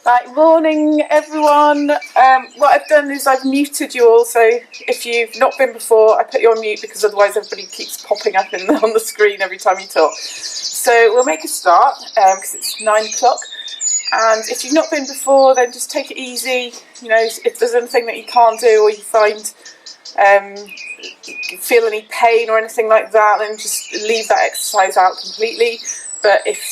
Right, morning everyone. What I've done is I've muted you all, so if you've not been before, I put you on mute because otherwise everybody keeps popping up on the screen every time you talk. So we'll make a start because it's 9 o'clock. And if you've not been before, then just take it easy. You know, if there's anything that you can't do or you find you feel any pain or anything like that, then just leave that exercise out completely. But if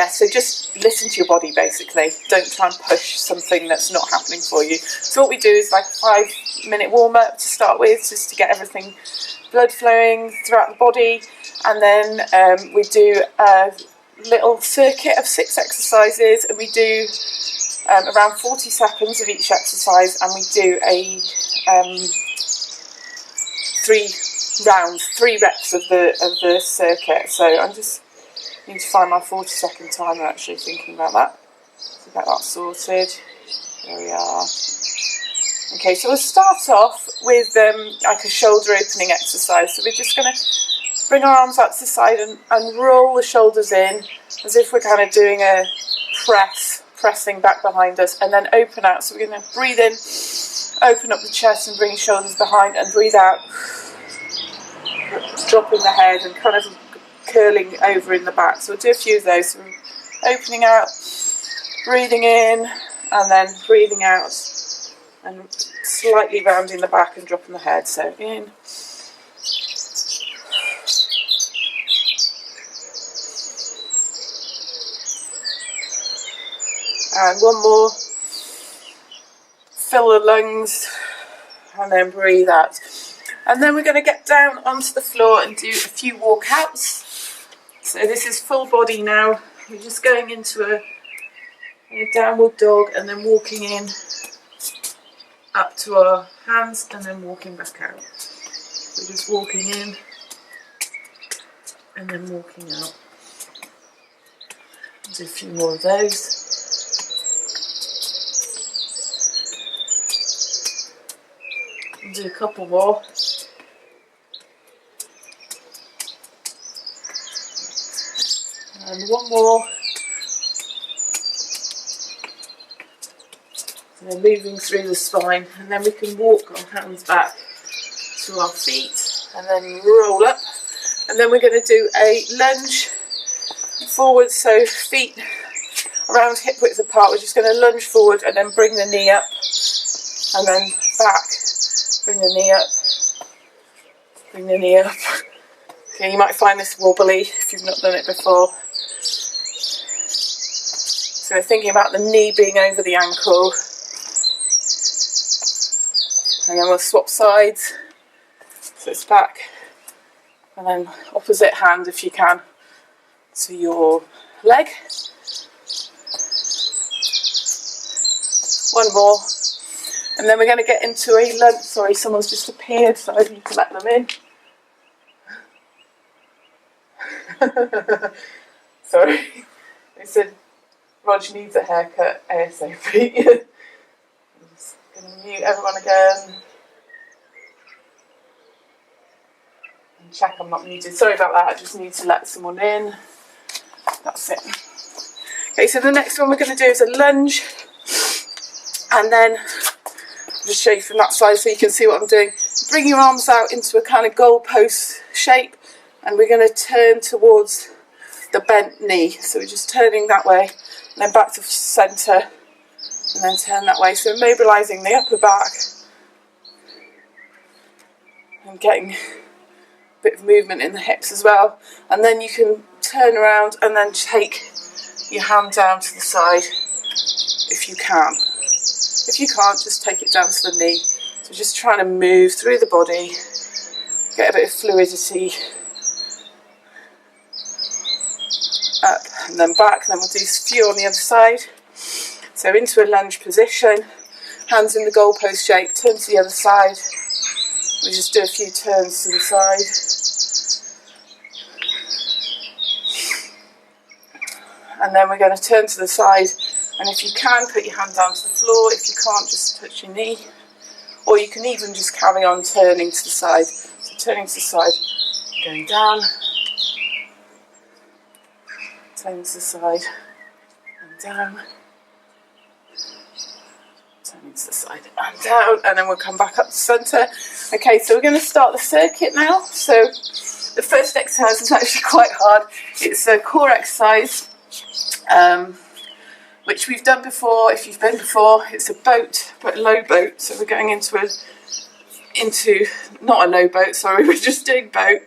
so just listen to your body basically. Don't try and push something that's not happening for you. So what we do is like a 5-minute warm-up to start with, just to get everything blood flowing throughout the body. And then we do a little circuit of 6 exercises, and we do around 40 seconds of each exercise, and we do a 3 reps of the circuit. So I'm just need to find my 40-second timer, actually, thinking about that. So get that sorted. There we are. Okay, so we'll start off with like a shoulder opening exercise. So we're just going to bring our arms out to the side and roll the shoulders in as if we're kind of doing a pressing back behind us, and then open out. So we're going to breathe in, open up the chest and bring your shoulders behind, and breathe out, dropping the head and kind of curling over in the back. So we'll do a few of those. So opening out, breathing in, and then breathing out and slightly rounding the back and dropping the head. So in, and one more. Fill the lungs and then breathe out. And then we're going to get down onto the floor and do a few walkouts. So this is full body now. We're just going into a downward dog and then walking in up to our hands and then walking back out. So just walking in and then walking out. Do a few more of those. Do a couple more. And one more. So moving through the spine, and then we can walk our hands back to our feet and then roll up. And then we're going to do a lunge forward, so feet around hip width apart. We're just going to lunge forward and then bring the knee up and then back. Bring the knee up, bring the knee up. Okay, you might find this wobbly if you've not done it before. So we're thinking about the knee being over the ankle. And then we'll swap sides. So it's back. And then opposite hand, if you can, to your leg. One more. And then we're going to get into a lunge. Sorry, someone's just appeared, so I need to let them in. Sorry. They said, Rog needs a haircut ASAP. I'm just going to mute everyone again. And check I'm not muted. Sorry about that, I just need to let someone in. That's it. Okay, so the next one we're going to do is a lunge. And then just show you from that side so you can see what I'm doing. Bring your arms out into a kind of goalpost shape, and we're going to turn towards the bent knee. So we're just turning that way, and then back to centre, and then turn that way. So mobilising the upper back and getting a bit of movement in the hips as well. And then you can turn around and then take your hand down to the side if you can. If you can't, just take it down to the knee. So just trying to move through the body, get a bit of fluidity. Up and then back, and then we'll do a few on the other side. So into a lunge position, hands in the goalpost shape, turn to the other side. We just do a few turns to the side. And then we're going to turn to the side. And if you can, put your hand down to the floor. If you can't, just touch your knee. Or you can even just carry on turning to the side. So turning to the side, going down, turning to the side, and down, Turning to the side and down, and then we'll come back up to centre. Okay, so we're going to start the circuit now. So the first exercise is actually quite hard. It's a core exercise, which we've done before. If you've been before, it's a boat, but a low boat. So we're going into not a low boat, sorry, we're just doing boat.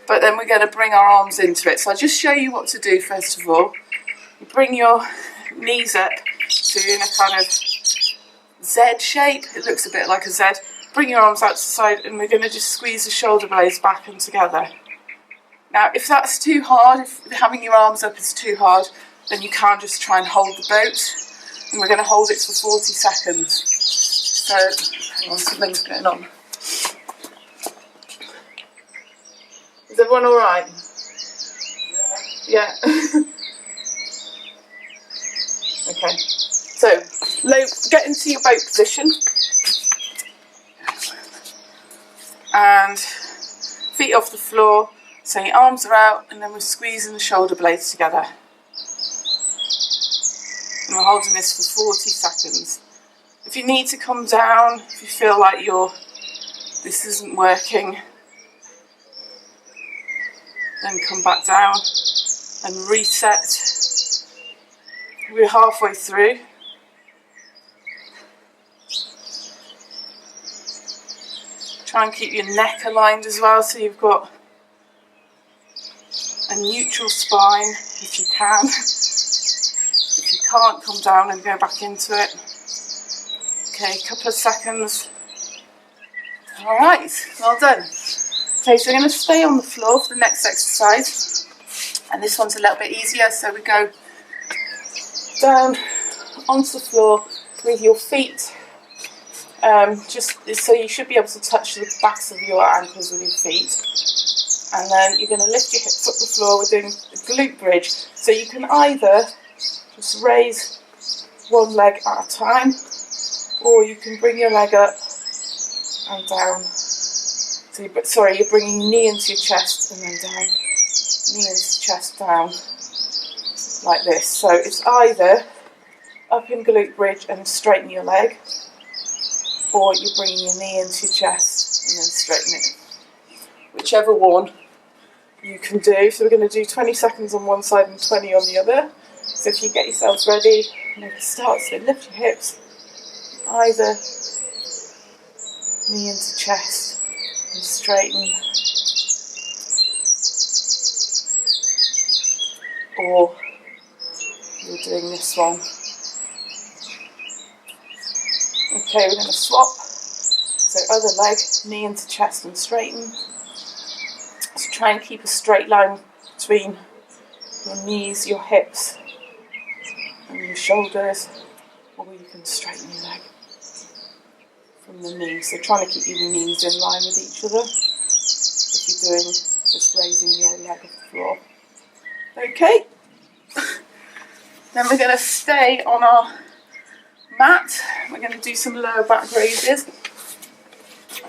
But then we're going to bring our arms into it. So I'll just show you what to do first of all. You bring your knees up to in a kind of Z shape. It looks a bit like a Z. Bring your arms out to the side, and we're going to just squeeze the shoulder blades back and together. Now, if that's too hard, if having your arms up is too hard, then you can just try and hold the boat. And we're going to hold it for 40 seconds. So, hang on, something's going on. Is everyone all right? Yeah. Okay. So, get into your boat position. And feet off the floor. So your arms are out, and then we're squeezing the shoulder blades together. And we're holding this for 40 seconds. If you need to come down, if you feel like this isn't working, then come back down and reset. We're halfway through. Try and keep your neck aligned as well, so you've got a neutral spine if you can. If you can't, come down and go back into it. Okay, a couple of seconds. Alright, well done. Okay, so we're going to stay on the floor for the next exercise. And this one's a little bit easier, so we go down onto the floor with your feet. Just so you should be able to touch the backs of your ankles with your feet. And then you're going to lift your hips up the floor. We're doing a glute bridge. So you can either just raise one leg at a time, or you can bring your leg up and down. So you're bringing your knee into your chest and then down. Knee into chest, down. Like this. So it's either up in glute bridge and straighten your leg, or you're bringing your knee into your chest and then straighten it. Whichever one you can do. So we're going to do 20 seconds on one side and 20 on the other. So if you get yourselves ready, make a start. So lift your hips, either knee into chest and straighten, or you're doing this one. Okay, we're going to swap. So other leg, knee into chest and straighten. So try and keep a straight line between your knees, your hips and your shoulders, or you can straighten your leg from the knees. So trying to keep your knees in line with each other if you're doing just raising your leg off the floor. Okay, then we're going to stay on our mat. We're going to do some lower back raises.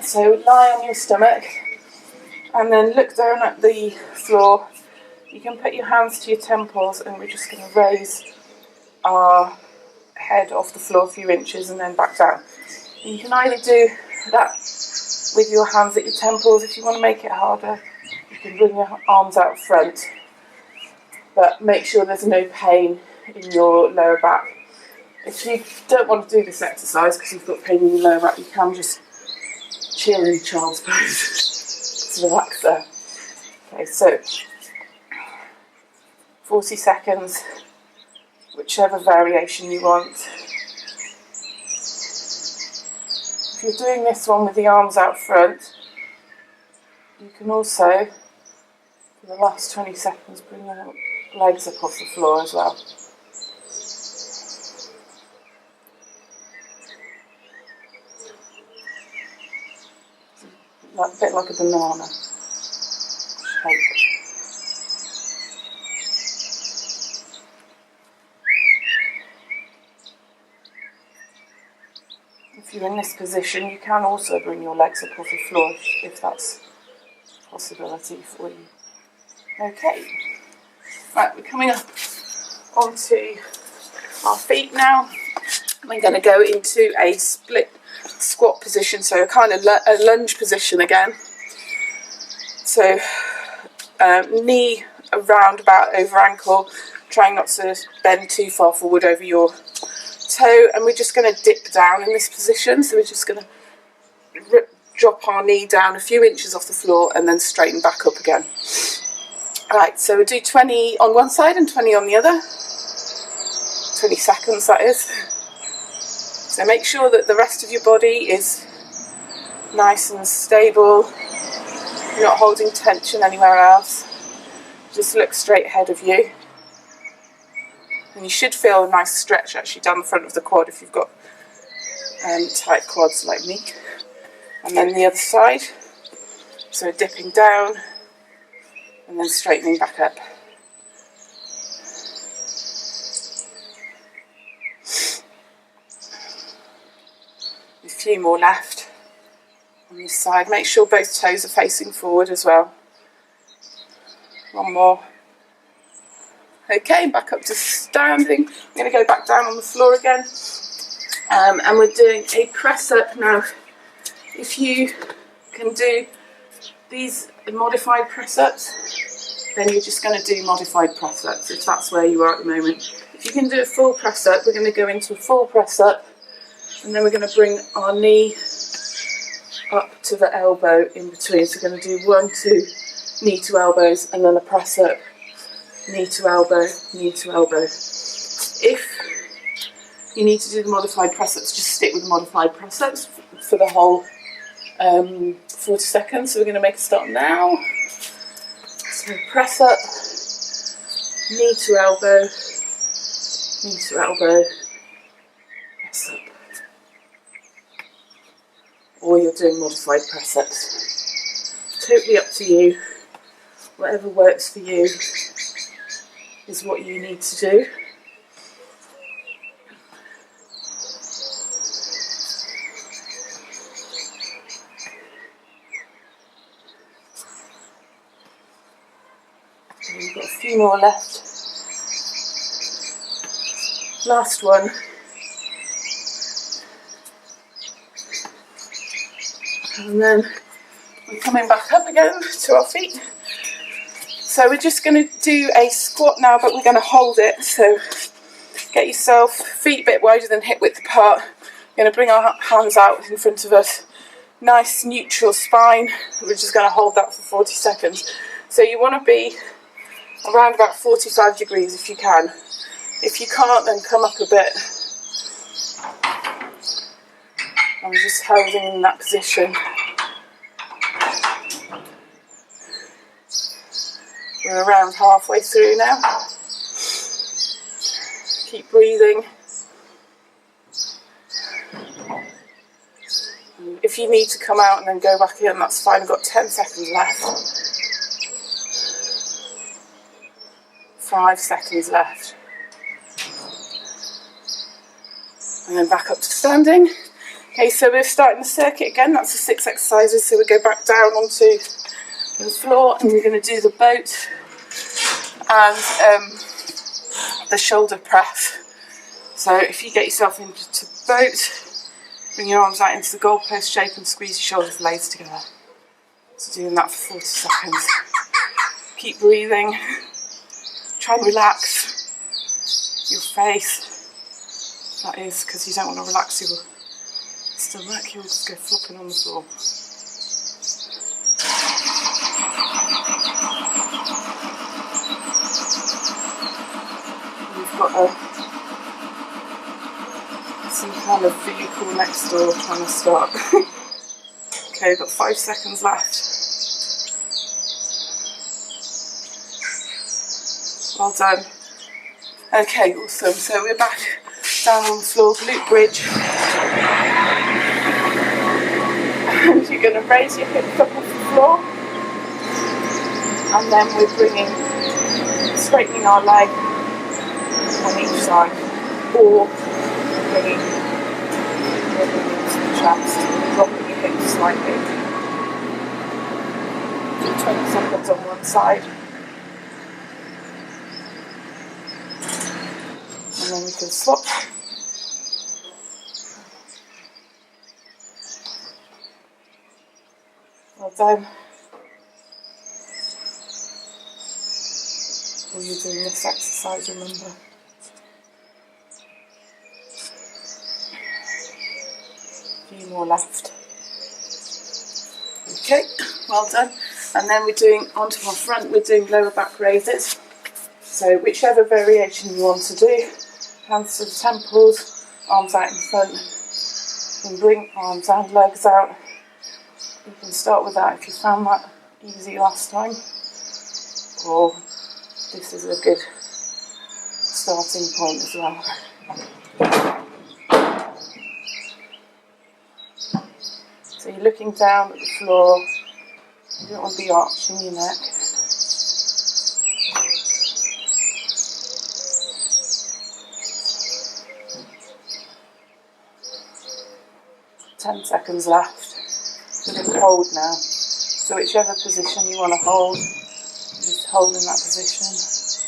So lie on your stomach and then look down at the floor. You can put your hands to your temples, and we're just going to raise our head off the floor a few inches and then back down. And you can either do that with your hands at your temples. If you want to make it harder, you can bring your arms out front, but make sure there's no pain in your lower back. If you don't want to do this exercise because you've got pain in your lower back, you can just chill in child's pose to relax there. Okay, so 40 seconds, whichever variation you want. If you're doing this one with the arms out front, you can also, for the last 20 seconds, bring your legs up off the floor as well. A bit like a banana shape. If you're in this position, you can also bring your legs up off the floor if that's a possibility for you. Okay, right, we're coming up onto our feet now. We're going to go into a split squat position, so a kind of a lunge position again. So knee around about over ankle, trying not to bend too far forward over your toe, and we're just going to dip down in this position. So we're just going to drop our knee down a few inches off the floor and then straighten back up again. Right, so we'll do 20 on one side and 20 on the other. 20 seconds, that is. So make sure that the rest of your body is nice and stable. You're not holding tension anywhere else. Just look straight ahead of you. And you should feel a nice stretch actually down the front of the quad if you've got tight quads like me. And then the other side. So dipping down and then straightening back up. A few more left on this side. Make sure both toes are facing forward as well. One more. Okay, back up to standing. I'm going to go back down on the floor again. And we're doing a press up now. If you can do these modified press ups, then you're just going to do modified press ups if that's where you are at the moment. If you can do a full press up, we're going to go into a full press up, and then we're going to bring our knee up to the elbow in between. So we're going to do 1, 2, knee to elbows, and then a press up, knee to elbow, knee to elbow. If you need to do the modified press ups, just stick with the modified press ups for the whole 40 seconds. So we're going to make a start now. So press up, knee to elbow, press up. Or you're doing modified press ups. Totally up to you. Whatever works for you is what you need to do. So we've got a few more left. Last one. And then we're coming back up again to our feet. So we're just going to do a squat now, but we're going to hold it. So get yourself feet a bit wider than hip width apart. We're going to bring our hands out in front of us. Nice neutral spine. We're just going to hold that for 40 seconds. So you want to be around about 45 degrees if you can. If you can't, then come up a bit. I'm just holding in that position. We're around halfway through now. Keep breathing. If you need to come out and then go back in, that's fine. We've got 10 seconds left. 5 seconds left. And then back up to standing. Okay, so we're starting the circuit again. That's the 6 exercises. So we go back down onto the floor and we're going to do the boat and the shoulder press. So if you get yourself into boat, bring your arms out into the goalpost shape and squeeze your shoulder blades together. So doing that for 40 seconds. Keep breathing. Try and relax your face. That is because you don't want to relax your stomach, you'll just go flopping on the floor. We've got some kind of vehicle next door trying to start. Okay, we've got 5 seconds left. Well done. Okay, awesome. So we're back down on the floor, glute bridge. And you're going to raise your hips up off the floor. And then we're straightening our leg on each side. Or bringing into the chest, dropping your hips slightly. Do 20 seconds on one side. And then we can swap. Well done. While you're doing this exercise, remember. A few more left. Okay, well done. And then we're doing, onto our front, we're doing lower back raises. So whichever variation you want to do, hands to the temples, arms out in front, and bring arms and legs out. You can start with that if you found that easy last time, or this is a good starting point as well. So you're looking down at the floor, you don't want to be arching your neck. 10 seconds left. We're going to hold now. So whichever position you want to hold, just hold in that position.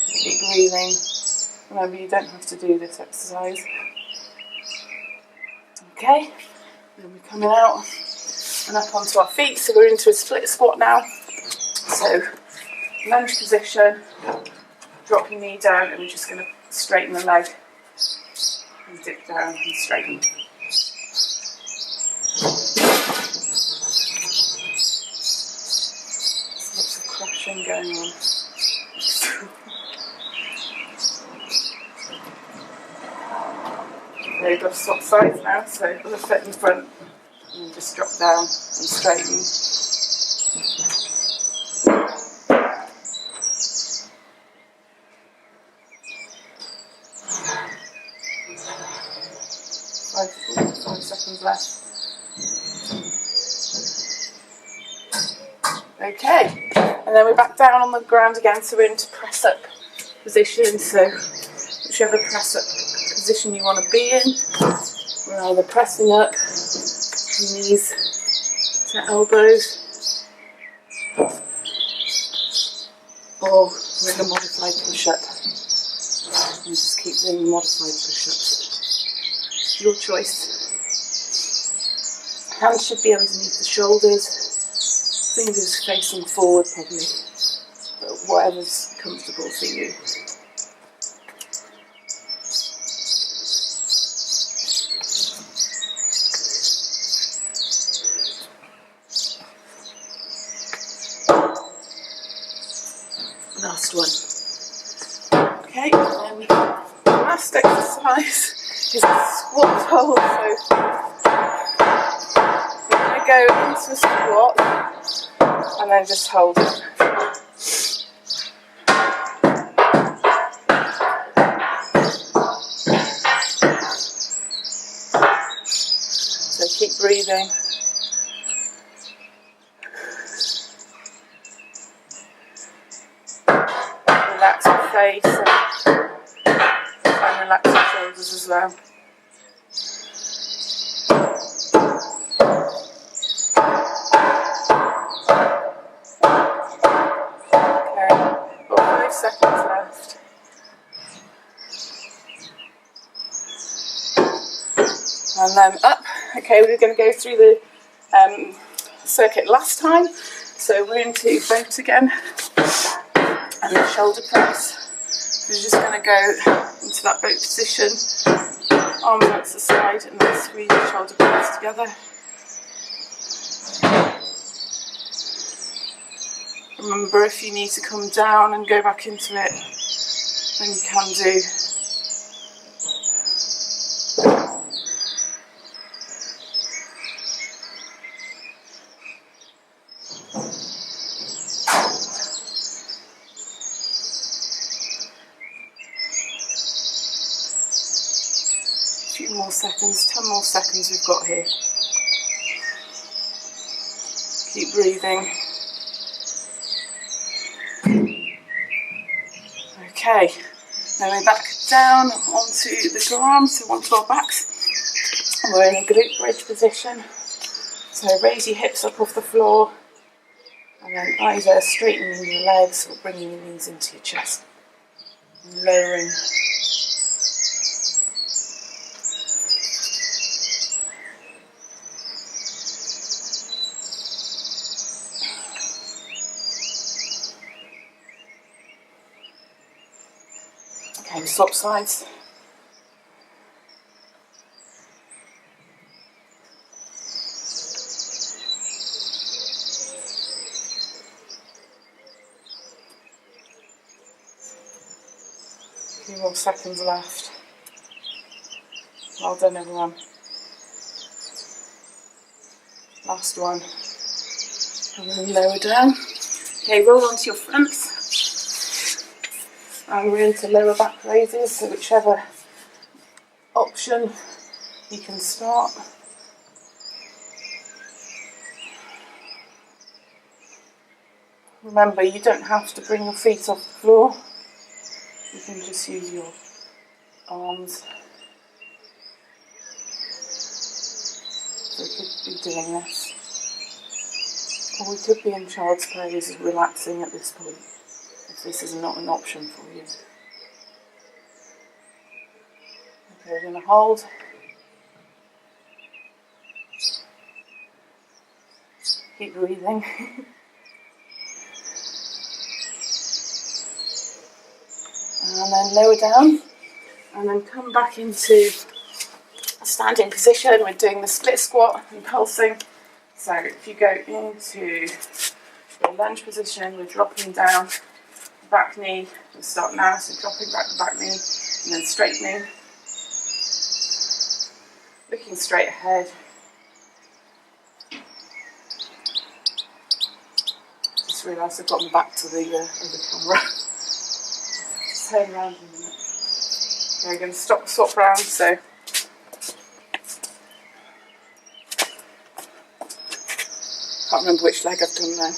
Keep breathing. Remember, you don't have to do this exercise. Okay, then we're coming out and up onto our feet. So we're into a split squat now. So lunge position, drop your knee down, and we're just going to straighten the leg and dip down and straighten. Lots of crushing going on. Okay, you've got to swap sides now, so put the foot in front and just drop down and straighten. Five seconds left. Okay, and then we're back down on the ground again, so we're into press up position. So whichever press up position you want to be in, we're either pressing up, knees to elbows, or we're in a modified push up. And just keep doing the modified push ups. Your choice. Hands should be underneath the shoulders, fingers facing forward probably, but whatever's comfortable for you. Last one. Okay, and then the last exercise is a squat hold. So we're going to go into a squat and then just hold it. So keep breathing. Relax your face and relax your shoulders as well. Okay, got 5 seconds left. And then up. Okay, we're going to go through the circuit last time. So we're into boat again. And the shoulder press. We're just going to go into that boat position, arms out to the side, and then squeeze the shoulder blades together. Remember, if you need to come down and go back into it, then you can do. Few more seconds, 10 more seconds we've got here. Keep breathing. Okay, then we're back down onto the ground, so onto our backs. And we're in a glute bridge position. So raise your hips up off the floor and then either straightening your legs or bringing your knees into your chest. And lowering. Okay, swap sides. A few more seconds left. Well done, everyone. Last one. And then lower down. Okay, roll onto your fronts. And we're into lower back raises, so whichever option you can start. Remember, you don't have to bring your feet off the floor. You can just use your arms. So we could be doing this. Or we could be in child's pose, relaxing at this point, if this is not an option for you. Okay, we're going to hold. Keep breathing. And then lower down, and then come back into a standing position. We're doing the split squat and pulsing. So if you go into your lunge position, we're dropping down the back knee. We'll start now, so dropping back the back knee, and then straightening. Looking straight ahead. Just realised I've got my back to the camera. Turn around in a minute. Okay, we're going to swap round, so can't remember which leg I've done now.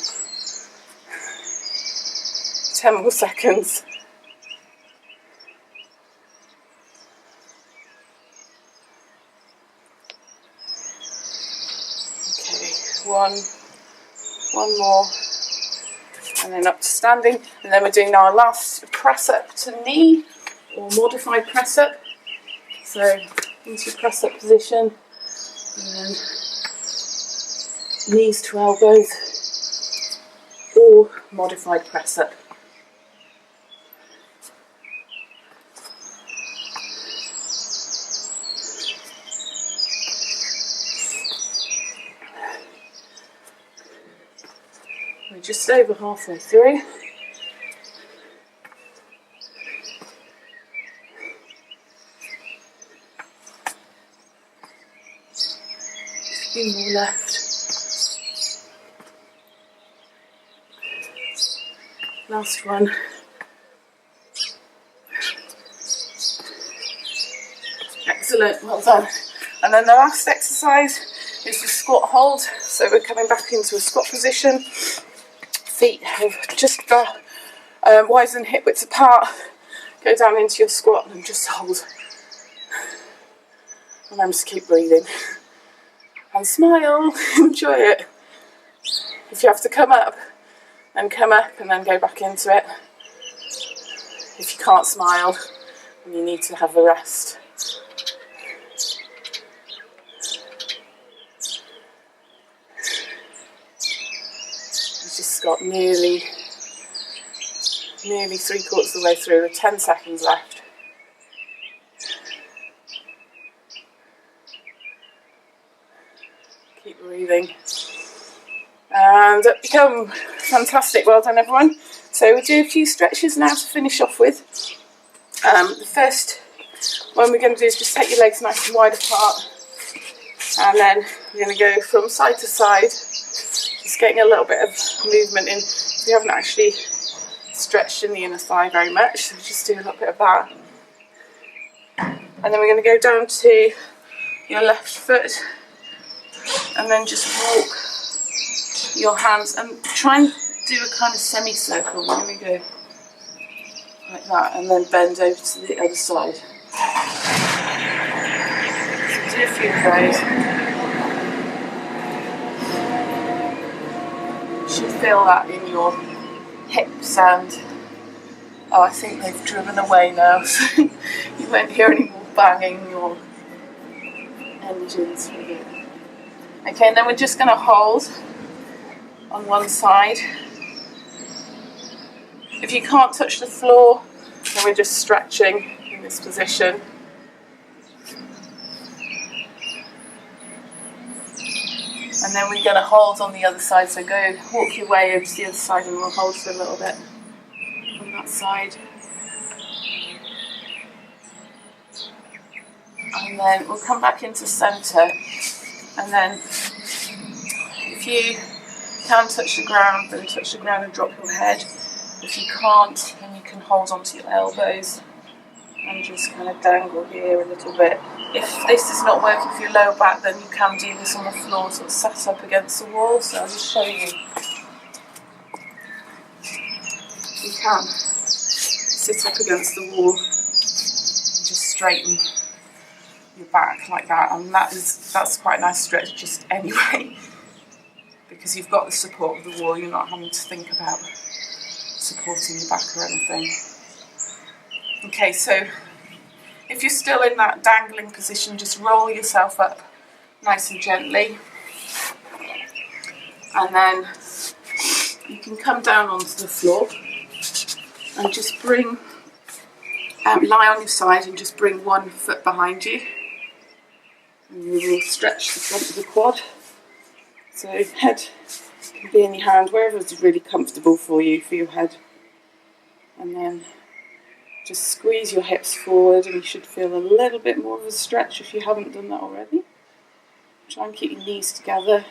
10 more seconds. Okay, one more. And then up to standing, and then we're doing our last press up to knee, or modified press up. So into your press up position, and then knees to elbows, or modified press up. We're just over halfway through. A few more left. Last one. Excellent, well done. And then the last exercise is the squat hold. So we're coming back into a squat position. Feet have just wider than hip width apart. Go down into your squat and just hold. Remember to keep breathing. And smile, enjoy it. If you have to come up, then come up and then go back into it. If you can't smile, then you need to have a rest. You've just got nearly 3/4 of the way through, with 10 seconds left. Keep breathing. And up you come. Fantastic, well done everyone. So we'll do a few stretches now to finish off with. The first one we're going to do is just take your legs nice and wide apart. And then we're going to go from side to side. Just getting a little bit of movement in. We haven't actually stretched in the inner thigh very much, so just do a little bit of that. And then we're going to go down to your left foot and then just walk your hands and try and do a kind of semicircle. Here we go, like that, and then bend over to the other side. So do a few of those. You should feel that in your hips, and oh, I think they've driven away now, so you won't hear any more banging your engines. Okay, and then we're just going to hold on one side. If you can't touch the floor, And we're just stretching in this position. And then we're going to hold on the other side. So go walk your way over to the other side and we'll hold for a little bit on that side. And then we'll come back into centre. And then if you can touch the ground, then touch the ground and drop your head. If you can't, then you can hold onto your elbows and just kind of dangle here a little bit. If this is not working for your lower back, then you can do this on the floor, sort of sat up against the wall. So I'll just show you. You can sit up against the wall and just straighten your back like that, and that's quite a nice stretch just anyway, because you've got the support of the wall. You're not having to think about supporting your back or anything. Okay, so if you're still in that dangling position, just roll yourself up nice and gently, and then you can come down onto the floor and just bring, lie on your side and just bring one foot behind you, and you will stretch the front of the quad. So head can be in your hand, wherever is really comfortable for you, for your head. And then just squeeze your hips forward, and you should feel a little bit more of a stretch if you haven't done that already. Try and keep your knees together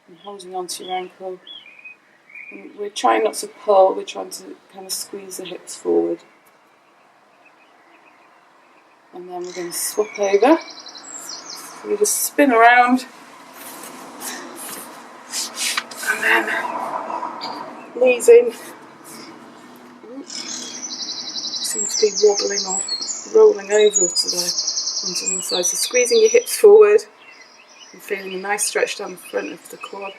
and holding onto your ankle. And we're trying not to pull, we're trying to kind of squeeze the hips forward. And then we're going to swap over. So we just spin around. And then knees in. Seem to be wobbling or rolling over to onto one side. So squeezing your hips forward and feeling a nice stretch down the front of the quad.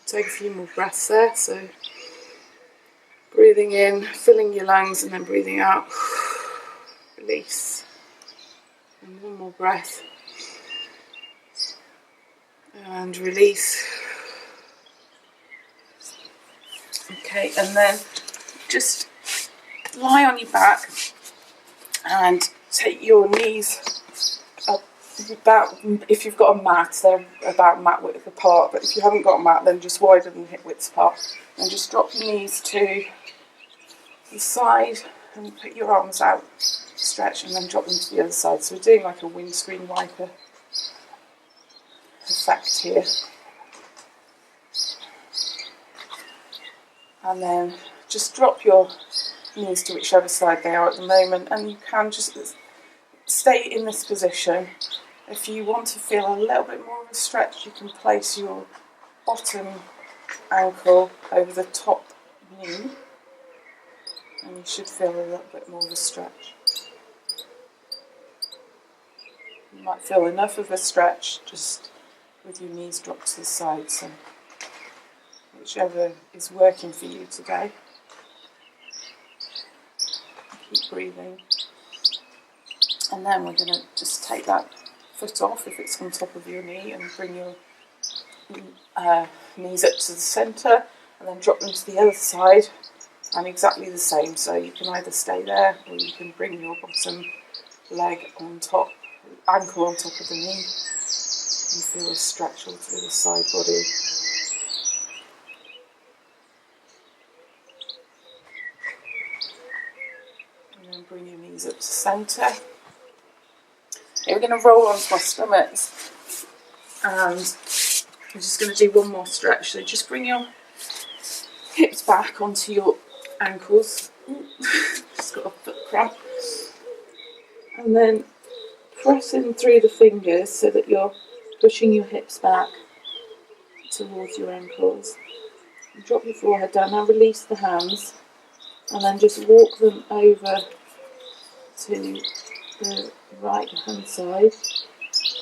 Take a few more breaths there. So breathing in, filling your lungs, and then breathing out. Release. And one more breath. And release. Okay, and then just lie on your back and take your knees up about, if you've got a mat, they're about mat width apart, but if you haven't got a mat, then just wider than hip width apart. And just drop your knees to the side and put your arms out, stretch, and then drop them to the other side. So we're doing like a windscreen wiper effect here. And then just drop your knees to whichever side they are at the moment, and you can just stay in this position. If you want to feel a little bit more of a stretch, you can place your bottom ankle over the top knee, and you should feel a little bit more of a stretch. You might feel enough of a stretch just with your knees dropped to the side, so whichever is working for you today. Keep breathing. And then we're going to just take that foot off if it's on top of your knee, and bring your knees up to the centre, and then drop them to the other side, and exactly the same. So you can either stay there, or you can bring your bottom leg on top, ankle on top of the knee. You feel a stretch all through the side body. And then bring your knees up to centre. We're going to roll onto our stomachs, and we're just going to do one more stretch. So just bring your hips back onto your ankles. Just got a foot cramp. And then press in through the fingers so that you're pushing your hips back towards your ankles. And drop your forehead down. Now release the hands, and then just walk them over to the right hand side,